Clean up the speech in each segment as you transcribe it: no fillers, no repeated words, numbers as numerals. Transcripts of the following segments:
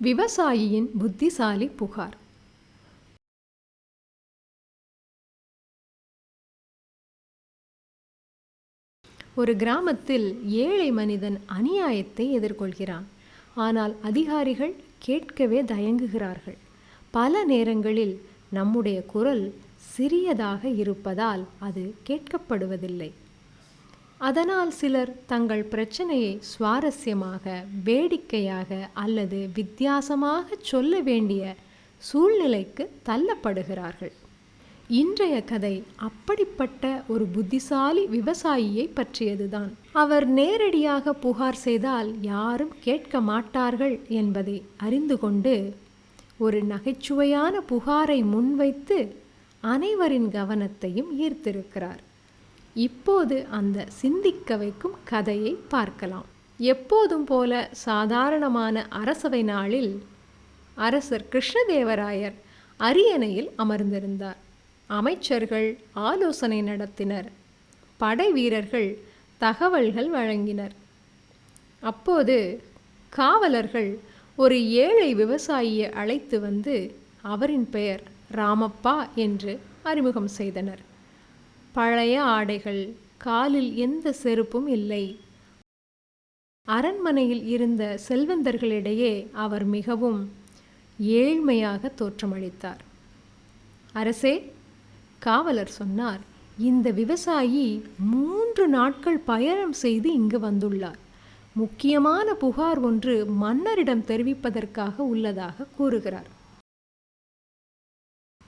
விவசாயியின் புத்திசாலி புகார். ஒரு கிராமத்தில் ஏழை மனிதன் அநியாயத்தை எதிர்கொள்கிறான். ஆனால் அதிகாரிகள் கேட்கவே தயங்குகிறார்கள். பல நேரங்களில் நம்முடைய குரல் சிறியதாக இருப்பதால் அது கேட்கப்படுவதில்லை. அதனால் சிலர் தங்கள் பிரச்சனையை சுவாரஸ்யமாக, வேடிக்கையாக அல்லது வித்தியாசமாக சொல்ல வேண்டிய சூழ்நிலைக்கு தள்ளப்படுகிறார்கள். இன்றைய கதை அப்படிப்பட்ட ஒரு புத்திசாலி விவசாயியை பற்றியதுதான். அவர் நேரடியாக புகார் செய்தால் யாரும் கேட்க மாட்டார்கள் என்பதை அறிந்து கொண்டு ஒரு நகைச்சுவையான புகாரை முன்வைத்து அனைவரின் கவனத்தையும் ஈர்த்திருக்கிறார். இப்போது அந்த சிந்திக்க வைக்கும் கதையை பார்க்கலாம். எப்போதும் போல சாதாரணமான அரசவை நாளில் அரசர் கிருஷ்ணதேவராயர் அரியணையில் அமர்ந்திருந்தார். அமைச்சர்கள் ஆலோசனை நடத்தினர். படை வீரர்கள் தகவல்கள் வழங்கினர். அப்போது காவலர்கள் ஒரு ஏழை விவசாயியை அழைத்து வந்து அவரின் பெயர் ராமப்பா என்று அறிமுகம் செய்தனர். பழைய ஆடைகள், காலில் எந்த செருப்பும் இல்லை. அரண்மனையில் இருந்த செல்வந்தர்களிடையே அவர் மிகவும் ஏழ்மையாக தோற்றமளித்தார். அரசே, காவலர் சொன்னார், இந்த விவசாயி 3 நாட்கள் பயணம் செய்து இங்கு வந்துள்ளார். முக்கியமான புகார் ஒன்று மன்னரிடம் தெரிவிப்பதற்காக உள்ளதாக கூறுகிறார்.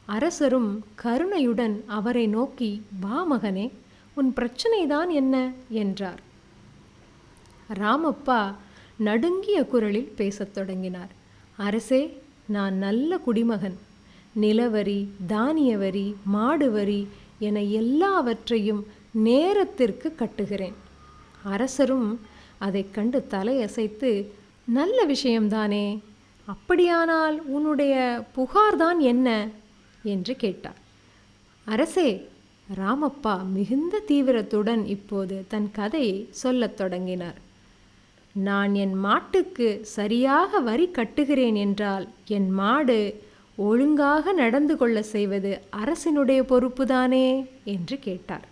அரசரும் கருணையுடன் அவரை நோக்கி, வா மகனே, உன் பிரச்சனைதான் என்ன என்றார். ராமப்பா நடுங்கிய குரலில் பேசத் தொடங்கினார். அரசே, நான் நல்ல குடிமகன். நிலவரி, தானிய வரி, மாடு வரி என எல்லாவற்றையும் நேரத்திற்கு கட்டுகிறேன். அரசரும் அதைக் கண்டு தலையசைத்து, நல்ல விஷயம்தானே, அப்படியானால் உன்னுடைய புகார்தான் என்ன என்று கேட்டார். அரசே, ராமப்பா மிகுந்த தீவிரத்துடன் இப்போது தன் கதையை சொல்லத் தொடங்கினார். நான் என் மாட்டுக்கு சரியாக வரி கட்டுகிறேன் என்றால் என் மாடு ஒழுங்காக நடந்து கொள்ள செய்வது அரசினுடைய பொறுப்புதானே என்று கேட்டார்.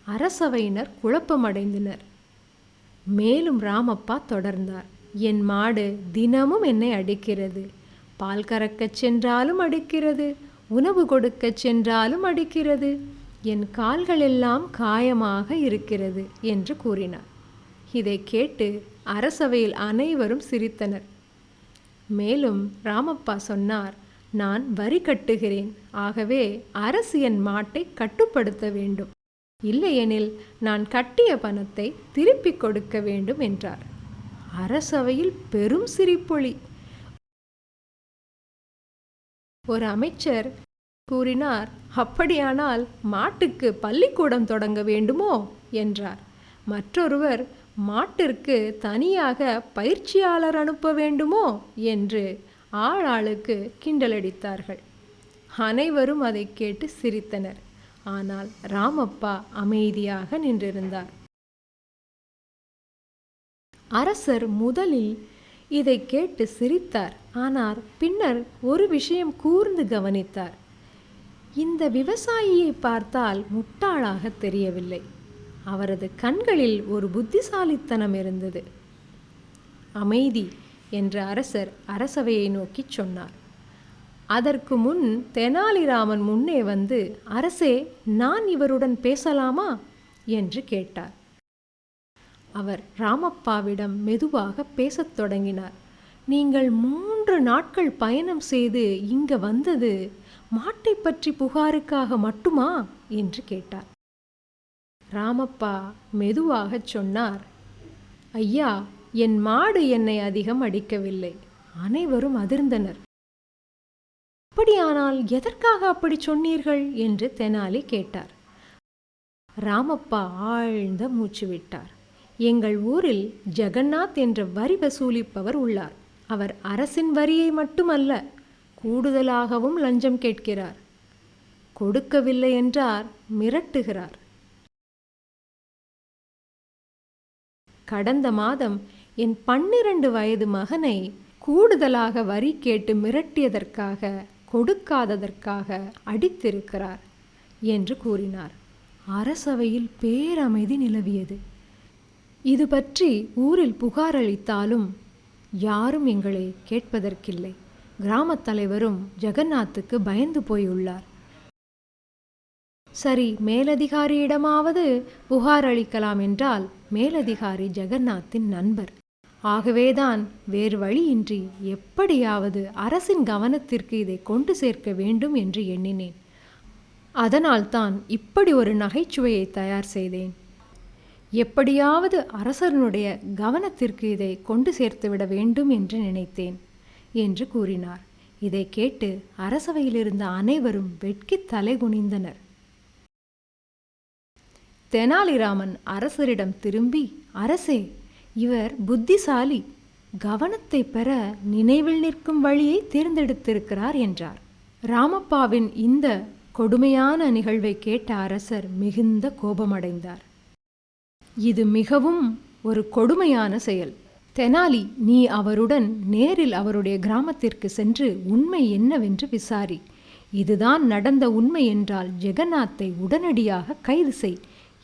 அரசவையினர் குழப்பமடைந்தனர். மேலும் ராமப்பா தொடர்ந்தார். என் மாடு தினமும் என்னை அடிக்கிறது. பால் கறக்கச் சென்றாலும் அடிக்கிறது, உணவு கொடுக்கச் சென்றாலும் அடிக்கிறது. என் கால்களெல்லாம் காயமாக இருக்கிறது என்று கூறினார். இதை கேட்டு அரசவையில் அனைவரும் சிரித்தனர். மேலும் ராமப்பா சொன்னார், நான் வரி கட்டுகிறேன். ஆகவே அரசு என் மாட்டை கட்டுப்படுத்த வேண்டும். இல்லையெனில் நான் கட்டிய பணத்தை திருப்பிக் கொடுக்க வேண்டும் என்றார். அரசவையில் பெரும் சிரிப்பொலி. ஒரு அமைச்சர் கூறினார், அப்படியானால் மாட்டுக்கு பள்ளிக்கூடம் தொடங்க வேண்டுமோ என்றார். மற்றொருவர், மாட்டிற்கு தனியாக பயிற்சியாளர் அனுப்ப வேண்டுமோ என்று ஆளாளுக்கு கிண்டலடித்தார்கள். அனைவரும் அதை கேட்டு சிரித்தனர். ஆனால் ராமப்பா அமைதியாக நின்றிருந்தார். அரசர் முதலில் இதை கேட்டு சிரித்தார். ஆனால் பின்னர் ஒரு விஷயம் கூர்ந்து கவனித்தார். இந்த விவசாயியை பார்த்தால் முட்டாளாக தெரியவில்லை. அவரது கண்களில் ஒரு புத்திசாலித்தனம் இருந்தது. அமைதி என்ற அரசர் அரசவையை நோக்கி சொன்னார். அதற்கு முன் தெனாலிராமன் முன்னே வந்து, அரசே, நான் இவருடன் பேசலாமா என்று கேட்டார். அவர் ராமப்பாவிடம் மெதுவாக பேசத் தொடங்கினார். நீங்கள் 3 நாட்கள் பயணம் செய்து இங்க வந்தது மாட்டை பற்றி புகாருக்காக மட்டுமா என்று கேட்டார். ராமப்பா மெதுவாகச் சொன்னார், ஐயா, என் மாடு என்னை அதிகம் அடிக்கவில்லை. அனைவரும் அதிர்ந்தனர். அப்படியானால் எதற்காக அப்படி சொன்னீர்கள் என்று தெனாலி கேட்டார். ராமப்பா ஆழ்ந்த மூச்சு விட்டார். எங்கள் ஊரில் ஜெகநாத் என்ற வரி வசூலிப்பவர் உள்ளார். அவர் அரசின் வரியை மட்டுமல்ல, கூடுதலாகவும் லஞ்சம் கேட்கிறார். கொடுக்கவில்லை என்றார் மிரட்டுகிறார். கடந்த மாதம் என் 12 வயது மகனை கூடுதலாக வரி கேட்டு மிரட்டியதற்காக, கொடுக்காததற்காக அடித்திருக்கிறார் என்று கூறினார். அரசவையில் பேரமைதி நிலவியது. இது பற்றி ஊரில் புகார் அளித்தாலும் யாரும் எங்களை கேட்பதற்கில்லை. கிராமத் தலைவரும் ஜெகந்நாத்துக்கு பயந்து போயுள்ளார். சரி, மேலதிகாரியிடமாவது புகார் அளிக்கலாம் என்றால் மேலதிகாரி ஜெகந்நாத்தின் நண்பர். ஆகவேதான் வேறு வழியின்றி எப்படியாவது அரசின் கவனத்திற்கு இதை கொண்டு சேர்க்க வேண்டும் என்று எண்ணினேன். அதனால்தான் இப்படி ஒரு நகைச்சுவையை தயார் செய்தேன். எப்படியாவது அரசனுடைய கவனத்திற்கு இதை கொண்டு சேர்த்துவிட வேண்டும் என்று நினைத்தேன் என்று கூறினார். இதை கேட்டு அரசவையிலிருந்த அனைவரும் வெட்கி தலை குனிந்தனர். தெனாலிராமன் அரசரிடம் திரும்பி, அரசே, இவர் புத்திசாலி, கவனத்தை பெற நினைவில் நிற்கும் வழியை தேர்ந்தெடுத்திருக்கிறார் என்றார். ராமப்பாவின் இந்த கொடுமையான நிகழ்வை கேட்ட அரசர் மிகுந்த கோபமடைந்தார். இது மிகவும் ஒரு கொடுமையான செயல். தெனாலி, நீ அவருடன் நேரில் அவருடைய கிராமத்திற்கு சென்று உண்மை என்னவென்று விசாரி. இதுதான் நடந்த உண்மை என்றால் ஜெகந்நாத்தை உடனடியாக கைது செய்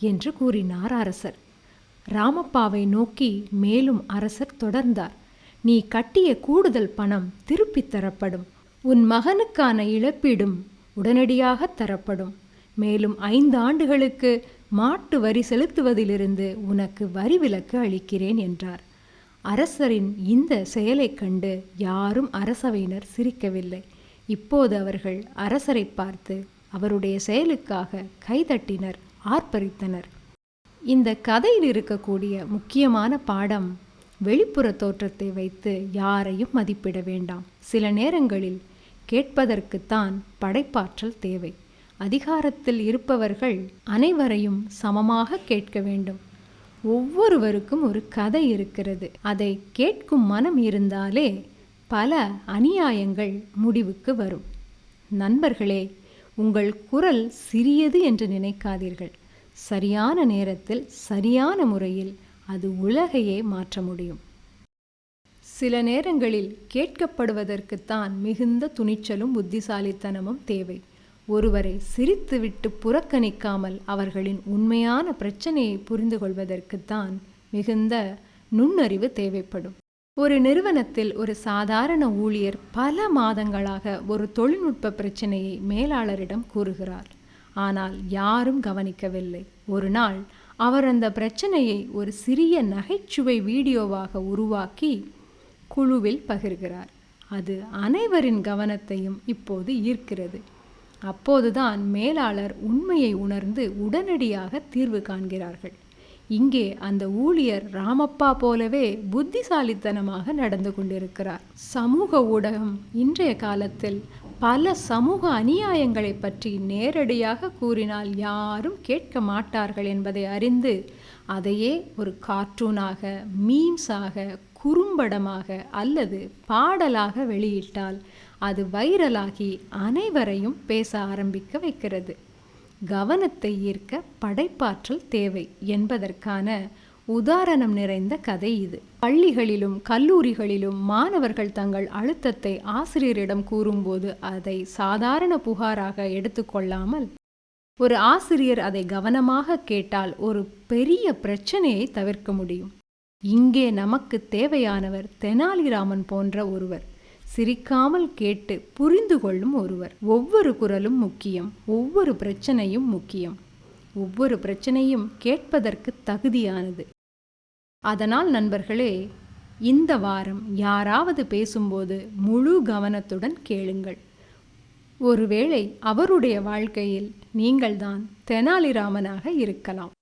என்று கூறினார் அரசர். ராமப்பாவை நோக்கி மேலும் அரசர் தொடர்ந்தார். நீ கட்டிய கூடுதல் பணம் திருப்பித் தரப்படும். உன் மகனுக்கான இழப்பீடும் உடனடியாக தரப்படும். மேலும் 5 ஆண்டுகளுக்கு மாட்டு வரி செலுத்துவதிலிருந்து உனக்கு வரி விலக்கு அளிக்கிறேன் என்றார். அரசரின் இந்த செயலைக் கண்டு யாரும் அரசவையினர் சிரிக்கவில்லை. இப்போது அவர்கள் அரசரை பார்த்து அவருடைய செயலுக்காக கைதட்டினர், ஆர்ப்பரித்தனர். இந்த கதையில் இருக்கக்கூடிய முக்கியமான பாடம், வெளிப்புற தோற்றத்தை வைத்து யாரையும் மதிப்பிட வேண்டாம். சில நேரங்களில் கேட்பதற்குத்தான் படைப்பாற்றல் தேவை. அதிகாரத்தில் இருப்பவர்கள் அனைவரையும் சமமாக கேட்க வேண்டும். ஒவ்வொருவருக்கும் ஒரு கதை இருக்கிறது. அதை கேட்கும் மனம் இருந்தாலே பல அநியாயங்கள் முடிவுக்கு வரும். நண்பர்களே, உங்கள் குரல் சிறியது என்று நினைக்காதீர்கள். சரியான நேரத்தில் சரியான முறையில் அது உலகையே மாற்ற முடியும். சில நேரங்களில் கேட்கப்படுவதற்குத்தான் மிகுந்த துணிச்சலும் புத்திசாலித்தனமும் தேவை. ஒருவரை சிரித்துவிட்டு புறக்கணிக்காமல் அவர்களின் உண்மையான பிரச்சனையை புரிந்து கொள்வதற்குத்தான் மிகுந்த நுண்ணறிவு தேவைப்படும். ஒரு நிறுவனத்தில் ஒரு சாதாரண ஊழியர் பல மாதங்களாக ஒரு தொழில்நுட்ப பிரச்சனையை மேலாளரிடம் கூறுகிறார். ஆனால் யாரும் கவனிக்கவில்லை. ஒரு நாள் அவர் அந்த பிரச்சனையை ஒரு சிறிய நகைச்சுவை வீடியோவாக உருவாக்கி குழுவில் பகிர்கிறார். அது அனைவரின் கவனத்தையும் இப்போது ஈர்க்கிறது. அப்போதுதான் மேலாளர் உண்மையை உணர்ந்து உடனடியாக தீர்வு காண்கிறார்கள். இங்கே அந்த ஊழியர் ராமப்பா போலவே புத்திசாலித்தனமாக நடந்து கொண்டிருக்கிறார். சமூக ஊடகம் இன்றைய காலத்தில் பல சமூக அநியாயங்களை பற்றி நேரடியாக கூறினால் யாரும் கேட்க மாட்டார்கள் என்பதை அறிந்து அதையே ஒரு கார்ட்டூனாக, மீம்ஸாக, குறும்படமாக அல்லது பாடலாக வெளியிட்டால் அது வைரலாகி அனைவரையும் பேச ஆரம்பிக்க வைக்கிறது. கவனத்தை ஈர்க்க படைப்பாற்றல் தேவை என்பதற்கான உதாரணம் நிறைந்த கதை இது. பள்ளிகளிலும் கல்லூரிகளிலும் மாணவர்கள் தங்கள் அழுத்தத்தை ஆசிரியரிடம் கூறும்போது அதை சாதாரண புகாராக எடுத்துக்கொள்ளாமல் ஒரு ஆசிரியர் அதை கவனமாக கேட்டால் ஒரு பெரிய பிரச்சனையை தவிர்க்க முடியும். இங்கே நமக்கு தேவையானவர் தெனாலிராமன் போன்ற ஒருவர், சிரிக்காமல் கேட்டு புரிந்து கொள்ளும் ஒருவர். ஒவ்வொரு குரலும் முக்கியம், ஒவ்வொரு பிரச்சனையும் முக்கியம், ஒவ்வொரு பிரச்சனையும் கேட்பதற்கு தகுதியானது. அதனால் நண்பர்களே, இந்த வாரம் யாராவது பேசும்போது முழு கவனத்துடன் கேளுங்கள். ஒருவேளை அவருடைய வாழ்க்கையில் நீங்கள்தான் தெனாலிராமனாக இருக்கலாம்.